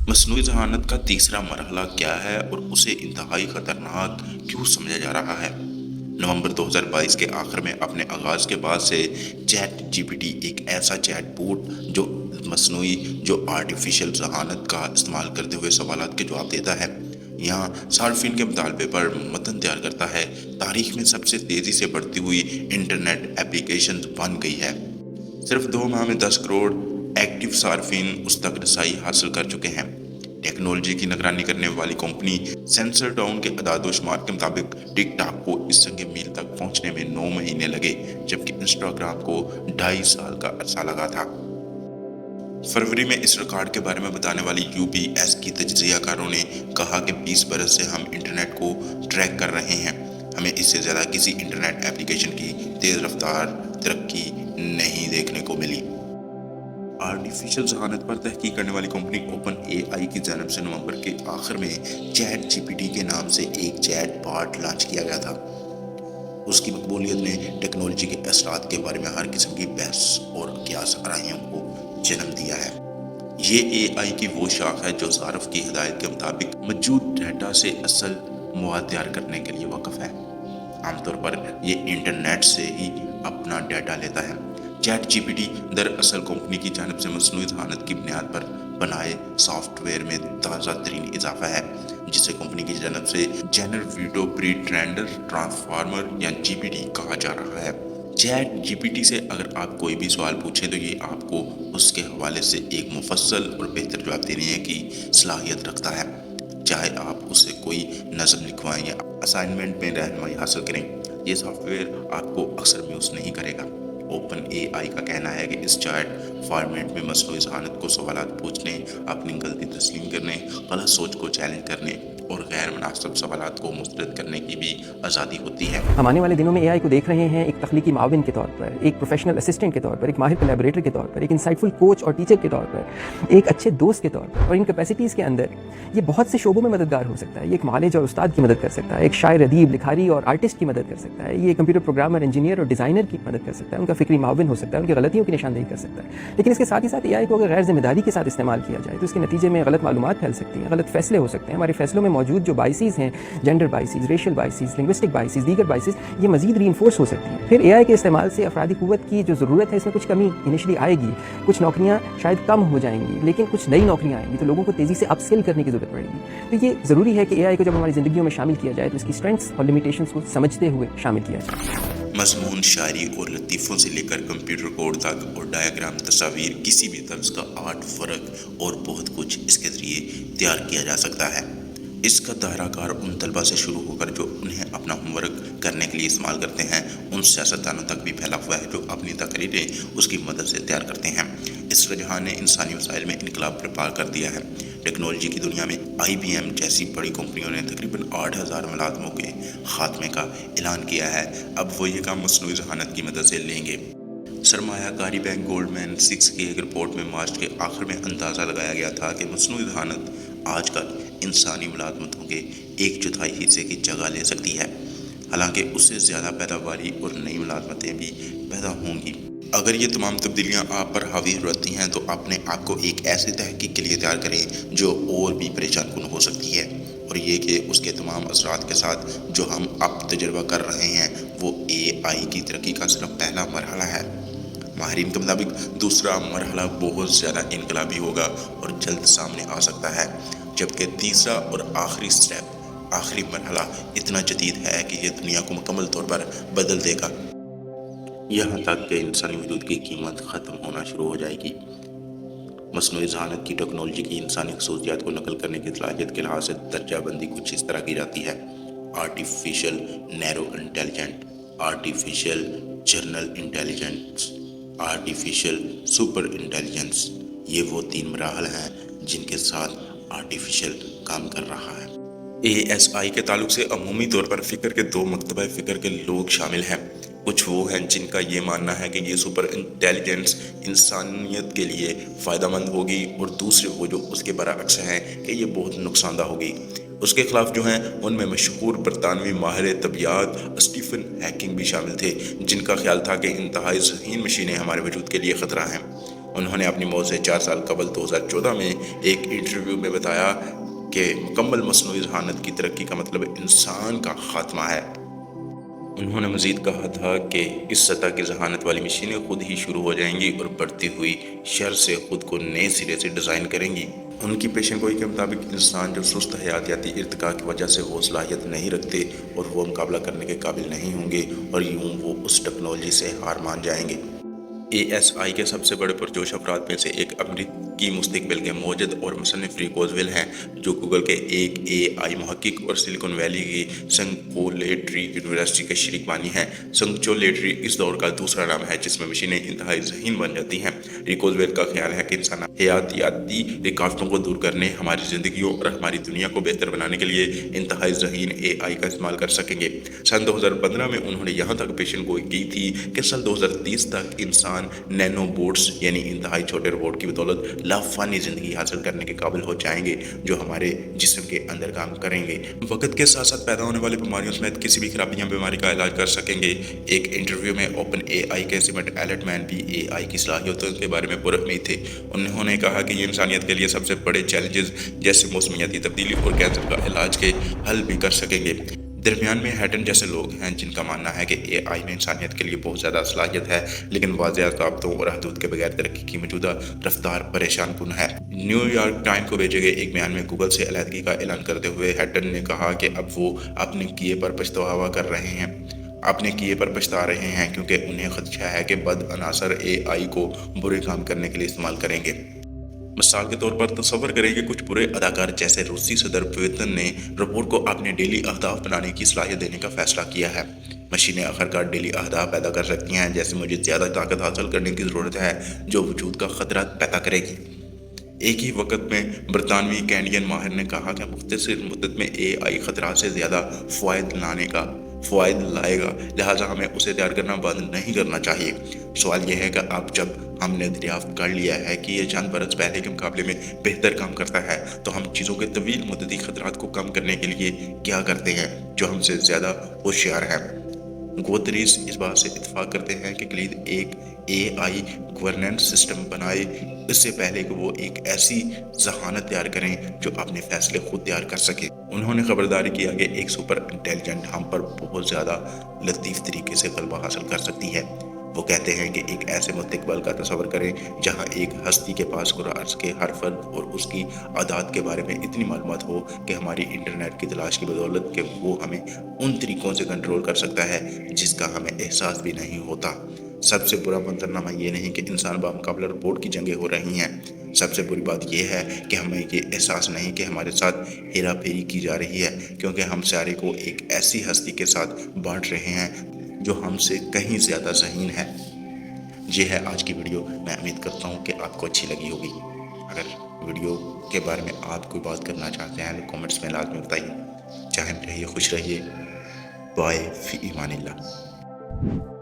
مصنوعی ذہانت کا تیسرا مرحلہ کیا ہے اور اسے انتہائی خطرناک کیوں سمجھا جا رہا ہے؟ نومبر 2022 کے آخر میں اپنے آغاز کے بعد سے چیٹ جی پی ٹی ایک ایسا چیٹ بوٹ جو آرٹیفیشل ذہانت کا استعمال کرتے ہوئے سوالات کے جواب دیتا ہے، یہاں صارفین کے مطالبے پر متن تیار کرتا ہے، تاریخ میں سب سے تیزی سے بڑھتی ہوئی انٹرنیٹ ایپلیکیشن بن گئی ہے۔ صرف 2 ماہ میں 10 کروڑ ایکٹیو صارفین اس تک رسائی حاصل کر چکے ہیں۔ ٹیکنالوجی کی نگرانی کرنے والی کمپنی سینسر ڈاؤن کے اعداد و شمار کے مطابق ٹک ٹاک کو اس سنگ میل تک پہنچنے میں 9 مہینے لگے، جبکہ انسٹاگرام کو 2.5 سال کا عرصہ لگا تھا۔ فروری میں اس ریکارڈ کے بارے میں بتانے والی یو بی ایس کی تجزیہ کاروں نے کہا کہ 20 برس سے ہم انٹرنیٹ کو ٹریک کر رہے ہیں، ہمیں اس سے زیادہ کسی انٹرنیٹ ایپلیکیشن کی تیز رفتار ترقی نہیں دیکھنے کو ملی۔ آرٹیفیشل ذہانت پر تحقیق کرنے والی کمپنی اوپن اے آئی کی جانب سے نومبر کے آخر میں چیٹ جی پی ٹی کے نام سے ایک چیٹ باٹ لانچ کیا گیا تھا۔ اس کی مقبولیت نے ٹیکنالوجی کے اثرات کے بارے میں ہر قسم کی بحث اور قیاس آرائیوں کو جنم دیا ہے۔ یہ اے آئی کی وہ شاخ ہے جو صارف کی ہدایت کے مطابق موجود ڈیٹا سے اصل مواد تیار کرنے کے لیے وقف ہے۔ عام طور پر یہ انٹرنیٹ سے ہی اپنا ڈیٹا لیتا ہے۔ چیٹ جی پی ٹی دراصل کمپنی کی جانب سے مصنوعی ذہانت کی بنیاد پر بنائے سافٹ ویئر میں تازہ ترین اضافہ ہے، جسے کمپنی کی جانب سے جنریٹو پری ٹرینڈ ٹرانسفارمر یا جی پی ٹی کہا جا رہا ہے۔ چیٹ جی پی ٹی سے اگر آپ کوئی بھی سوال پوچھیں تو یہ آپ کو اس کے حوالے سے ایک مفصل اور بہتر جواب دینے کی صلاحیت رکھتا ہے، چاہے آپ اس سے کوئی نظم لکھوائیں یا اسائنمنٹ میں رہنمائی حاصل کریں۔ یہ سافٹ ویئر آپ کو اکثر میوس نہیں کرے گا۔ اوپن اے آئی کا کہنا ہے کہ اس چیٹ فارمیٹ میں مصنوعی ذہانت کو سوالات پوچھنے، اپنی غلطی تسلیم کرنے، غلط سوچ کو چیلنج کرنے اور غیر مناسب سوالات کو مسترد کرنے کی بھی آزادی ہوتی ہے۔ ہم آنے والے دنوں میں اے آئی کو دیکھ رہے ہیں ایک تخلیقی معاون کے طور پر، ایک پروفیشنل اسسٹنٹ کے طور پر، ایک ماہر کولیبریٹر کے طور پر، ایک انسائٹفل کوچ اور ٹیچر کے طور پر، ایک اچھے دوست کے طور پر، اور ان کیپیسٹیز کے اندر یہ بہت سے شعبوں میں مددگار ہو سکتا ہے۔ یہ ایک معالج اور استاد کی مدد کر سکتا ہے، ایک شاعر، ادیب، لکھاری اور آرٹسٹ کی مدد کر سکتا ہے، یہ کمپیوٹر پروگرامر، انجینئر اور ڈیزائنر کی مدد کر سکتا ہے، ان کا فکری معاون ہو سکتا ہے، ان کی غلطیوں کی نشاندہی کر سکتا ہے۔ لیکن اس کے ساتھ ہی ساتھ اے آئی کو اگر غیر ذمہ داری کے ساتھ استعمال کیا جائے تو اس کے نتیجے میں غلط معلومات پھیل سکتی ہیں، غلط فیصلے ہو سکتے ہیں، ہمارے فیصلوں میں موجود جو بائسیز ہیں، gender biases, racial biases, linguistic biases, دیگر بائسیز، یہ مزید ری انفورس ہو سکتی ہیں۔ پھر اے آئی کے استعمال سے افرادی قوت کی جو ضرورت ہے اس میں کچھ کمی انیشلی آئے گی، کچھ نوکریاں شاید کم ہو جائیں گی، لیکن کچھ نئی نوکریاں آئیں گی تو لوگوں کو تیزی سے اپ اسکل کرنے کی ضرورت پڑے گی۔ تو یہ ضروری ہے کہ اے آئی کو جب ہماری زندگیوں میں شامل کیا جائے تو اس کی اسٹرینتھس اور لمیٹیشنس کو سمجھتے ہوئے شامل کیا جائے۔ مضمون، شاعری اور لطیفوں سے لے کر کمپیوٹر کوڈ تک اور ڈایاگرام، تصاویر، کسی بھی طرز کا آرٹ ورک اور بہت کچھ اس کے ذریعے تیار کیا جا سکتا ہے۔ اس کا دائرہ کار ان طلبہ سے شروع ہو کر جو انہیں اپنا ہوم ورک کرنے کے لیے استعمال کرتے ہیں، ان سیاستدانوں تک بھی پھیلا ہوا ہے جو اپنی تقریریں اس کی مدد سے تیار کرتے ہیں۔ اس رجحان نے انسانی وسائل میں انقلاب برپا کر دیا ہے۔ ٹیکنالوجی کی دنیا میں آئی بی ایم جیسی بڑی کمپنیوں نے تقریباً 8,000 ملازموں کے خاتمے کا اعلان کیا ہے۔ اب وہ یہ کام مصنوعی ذہانت کی مدد سے لیں گے۔ سرمایہ کاری بینک گولڈمین سیکس کی ایک رپورٹ میں مارچ کے آخر میں اندازہ لگایا گیا تھا کہ مصنوعی ذہانت آج کل انسانی ملازمتوں کے 1/4 حصے کی جگہ لے سکتی ہے، حالانکہ اس سے زیادہ پیداواری اور نئی ملازمتیں بھی پیدا ہوں گی۔ اگر یہ تمام تبدیلیاں آپ پر حاوی رہتی ہیں تو اپنے آپ کو ایک ایسی تحقیق کے لیے تیار کریں جو اور بھی پریشان کن ہو سکتی ہے، اور یہ کہ اس کے تمام اثرات کے ساتھ جو ہم اب تجربہ کر رہے ہیں وہ اے آئی کی ترقی کا صرف پہلا مرحلہ ہے۔ ماہرین کے مطابق دوسرا مرحلہ بہت زیادہ انقلابی ہوگا اور جلد سامنے آ سکتا ہے، جبکہ تیسرا اور آخری مرحلہ اتنا جدید ہے کہ یہ دنیا کو مکمل طور پر بدل دے گا، یہاں تک کہ انسانی وجود کی قیمت ختم ہونا شروع ہو جائے گی۔ مصنوعی ذہانت کی ٹیکنالوجی کی انسانی خصوصیات کو نقل کرنے کی صلاحیت کے لحاظ سے درجہ بندی کچھ اس طرح کی جاتی ہے: artificial narrow intelligent, artificial general intelligence, artificial super intelligence. یہ وہ 3 مراحل ہیں جن کے ساتھ آرٹیفیشل کام کر رہا ہے۔ اے ایس آئی کے تعلق سے عمومی طور پر فکر کے 2 مکتبہ فکر کے لوگ شامل ہیں۔ کچھ وہ ہیں جن کا یہ ماننا ہے کہ یہ سپر انٹیلیجنس انسانیت کے لیے فائدہ مند ہوگی، اور دوسرے وہ جو اس کے برعکس ہیں کہ یہ بہت نقصان دہ ہوگی۔ اس کے خلاف جو ہیں ان میں مشہور برطانوی ماہر طبیعیات اسٹیفن ہاکنگ بھی شامل تھے، جن کا خیال تھا کہ انتہائی ذہین مشینیں ہمارے وجود کے لیے خطرہ ہیں۔ انہوں نے اپنی موت سے 4 سال قبل 2014 میں ایک انٹرویو میں بتایا کہ مکمل مصنوعی ذہانت کی ترقی کا مطلب انسان کا خاتمہ ہے۔ انہوں نے مزید کہا تھا کہ اس سطح کی ذہانت والی مشینیں خود ہی شروع ہو جائیں گی اور بڑھتی ہوئی شر سے خود کو نئے سرے سے ڈیزائن کریں گی۔ ان کی پیشن گوئی کے مطابق انسان جو سست حیاتیاتی ارتقاء کی وجہ سے وہ صلاحیت نہیں رکھتے اور وہ مقابلہ کرنے کے قابل نہیں ہوں گے اور یوں وہ اس ٹیکنالوجی سے ہار مان جائیں گے۔ ASI کے سب سے بڑے پرجوش افراد میں سے ایک امریکی مستقبل کے موجد اور مصنف ری کوزویل ہیں، جو گوگل کے ایک AI محقق اور سلیکن ویلی کی سنکچولیٹری یونیورسٹی کے شریک بانی ہیں۔ سنکچولیٹری اس دور کا دوسرا نام ہے جس میں مشینیں انتہائی ذہین بن جاتی ہیں۔ ری کوزویل کا خیال ہے کہ انسان حیاتیاتی رکاوٹوں کو دور کرنے، ہماری زندگیوں اور ہماری دنیا کو بہتر بنانے کے لیے انتہائی ذہین AI کا استعمال کر سکیں گے۔ سن 2015 میں انہوں نے یہاں تک پیشن گوئی کی تھی کہ سال 2030 تک انسان نینو بوٹس یعنی انتہائی چھوٹے روبوٹ کی بدولت لافانی زندگی حاصل کرنے کے قابل ہو جائیں گے، جو ہمارے جسم کے اندر کام کریں گے، وقت کے ساتھ ساتھ پیدا ہونے والی بیماریوں سمیت کسی بھی خرابی یا بیماری کا علاج کر سکیں گے۔ ایک انٹرویو میں اوپن AI کے سیمنٹ ایلٹ مین بھی AI کی صلاحیتوں کے بارے میں پرامید تھے۔ انہوں نے کہا کہ یہ انسانیت کے لیے سب سے بڑے چیلنجز جیسے موسمیاتی تبدیلی اور کینسر کا علاج کے حل بھی کر سکیں گے۔ درمیان میں ہیٹن جیسے لوگ ہیں جن کا ماننا ہے کہ AI میں انسانیت کے لیے بہت زیادہ صلاحیت ہے، لیکن واضح ضابطوں اور حدود کے بغیر ترقی کی موجودہ رفتار پریشان کن ہے۔ نیو یارک ٹائم کو بھیجے گئے ایک بیان میں گوگل سے علیحدگی کا اعلان کرتے ہوئے ہیٹن نے کہا کہ اب وہ اپنے کیے پر پچھتاوا کر رہے ہیں، اپنے کیے پر پچھتا رہے ہیں کیونکہ انہیں خدشہ ہے کہ بد عناصر AI کو برے کام کرنے کے لیے استعمال کریں گے۔ مثال کے طور پر تصور کریں کہ کچھ برے اداکار جیسے روسی صدر پوتن نے روبوٹ کو اپنے ڈیلی اہداف بنانے کی صلاحیت دینے کا فیصلہ کیا ہے۔ مشینیں آخرکار ڈیلی اہداف پیدا کر سکتی ہیں، جیسے مجھے زیادہ طاقت حاصل کرنے کی ضرورت ہے جو وجود کا خطرہ پیدا کرے گی۔ ایک ہی وقت میں برطانوی کینیڈین ماہر نے کہا کہ مختصر مدت میں AI خطرات سے زیادہ فوائد لائے گا، لہٰذا ہمیں اسے تیار کرنا بند نہیں کرنا چاہیے۔ سوال یہ ہے کہ اب جب ہم نے دریافت کر لیا ہے کہ یہ چند برس پہلے کے مقابلے میں بہتر کام کرتا ہے، تو ہم چیزوں کے طویل مدتی خطرات کو کم کرنے کے لیے کیا کرتے ہیں جو ہم سے زیادہ ہوشیار ہیں؟ گوتریس اس بات سے اتفاق کرتے ہیں کہ کلید ایک AI گورننس سسٹم بنائے اس سے پہلے کہ وہ ایک ایسی ذہانت تیار کریں جو اپنے فیصلے خود تیار کر سکے۔ انہوں نے خبرداری کیا کہ ایک سپر انٹیلیجنٹ ہم پر بہت زیادہ لطیف طریقے سے غلبہ حاصل کر سکتی ہے۔ وہ کہتے ہیں کہ ایک ایسے مستقبل کا تصور کریں جہاں ایک ہستی کے پاس کرہ ارض کے ہر فرد اور اس کی عادات کے بارے میں اتنی معلومات ہو کہ ہماری انٹرنیٹ کی تلاش کی بدولت کہ وہ ہمیں ان طریقوں سے کنٹرول کر سکتا ہے جس کا ہمیں احساس بھی نہیں ہوتا۔ سب سے برا منظرنامہ یہ نہیں کہ انسان بمقابلہ روبوٹ کی جنگیں ہو رہی ہیں، سب سے بری بات یہ ہے کہ ہمیں یہ احساس نہیں کہ ہمارے ساتھ ہیرا پھیری کی جا رہی ہے، کیونکہ ہم سارے کو ایک ایسی ہستی کے ساتھ بانٹ رہے ہیں جو ہم سے کہیں زیادہ ذہین ہے۔ یہ ہے آج کی ویڈیو۔ میں امید کرتا ہوں کہ آپ کو اچھی لگی ہوگی۔ اگر ویڈیو کے بارے میں آپ کوئی بات کرنا چاہتے ہیں تو کامنٹس میں لازمی بتائیے۔ چاہے رہیے خوش رہیے۔ بائے فی امان اللہ۔